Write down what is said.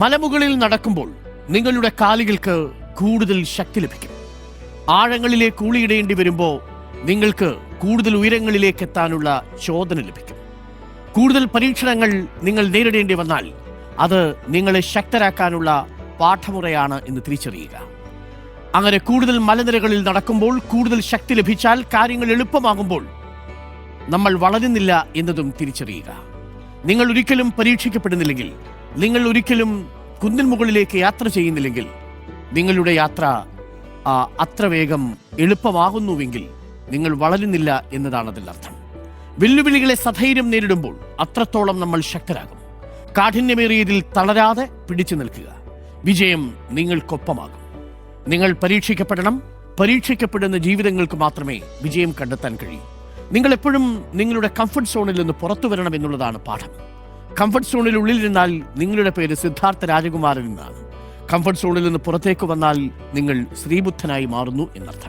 മലമുകളിൽ നടക്കുമ്പോൾ നിങ്ങളുടെ കാലുകൾക്ക് കൂടുതൽ ശക്തി ലഭിക്കും. ആഴങ്ങളിലേക്ക് ഊളിയിടേണ്ടി വരുമ്പോൾ നിങ്ങൾക്ക് കൂടുതൽ ഉയരങ്ങളിലേക്ക് എത്താനുള്ള ചോദന ലഭിക്കും. കൂടുതൽ പരീക്ഷണങ്ങൾ നിങ്ങൾ നേരിടേണ്ടി വന്നാൽ അത് നിങ്ങളെ ശക്തരാക്കാനുള്ള പാഠമുറയാണ് എന്ന് തിരിച്ചറിയുക. അങ്ങനെ കൂടുതൽ മലനിരകളിൽ നടക്കുമ്പോൾ കൂടുതൽ ശക്തി ലഭിച്ചാൽ കാര്യങ്ങൾ എളുപ്പമാകുമ്പോൾ നമ്മൾ വളരുന്നില്ല എന്നതും തിരിച്ചറിയുക. നിങ്ങൾ ഒരിക്കലും പരീക്ഷിക്കപ്പെടുന്നില്ലെങ്കിൽ, നിങ്ങൾ ഒരിക്കലും കുന്നിൻ മുകളിലേക്ക് യാത്ര ചെയ്യുന്നില്ലെങ്കിൽ, നിങ്ങളുടെ യാത്ര അത്ര വേഗം എളുപ്പമാകുന്നുവെങ്കിൽ നിങ്ങൾ വളരുന്നില്ല എന്നതാണ് അതിൻ്റെ അർത്ഥം. വെല്ലുവിളികളെ സധൈര്യം നേരിടുമ്പോൾ അത്രത്തോളം നമ്മൾ ശക്തരാകും. കാഠിന്യമേറിയതിൽ തളരാതെ പിടിച്ചു നിൽക്കുക. വിജയം നിങ്ങൾക്കൊപ്പമാകും. നിങ്ങൾ പരീക്ഷിക്കപ്പെടണം. പരീക്ഷിക്കപ്പെടുന്ന ജീവിതങ്ങൾക്ക് മാത്രമേ വിജയം കണ്ടെത്താൻ കഴിയൂ. നിങ്ങൾ എപ്പോഴും നിങ്ങളുടെ കംഫർട്ട് സോണിൽ നിന്ന് പുറത്തു വരണം എന്നുള്ളതാണ് പാഠം. കംഫർട്ട് സോണിനുള്ളിൽ നിന്നാൽ നിങ്ങളുടെ പേര് സിദ്ധാർത്ഥ രാജകുമാരൻ എന്നാണ്. കംഫർട്ട് സോണിൽ നിന്ന് പുറത്തേക്ക് വന്നാൽ നിങ്ങൾ ശ്രീബുദ്ധനായി മാറുന്നു എന്നർത്ഥം.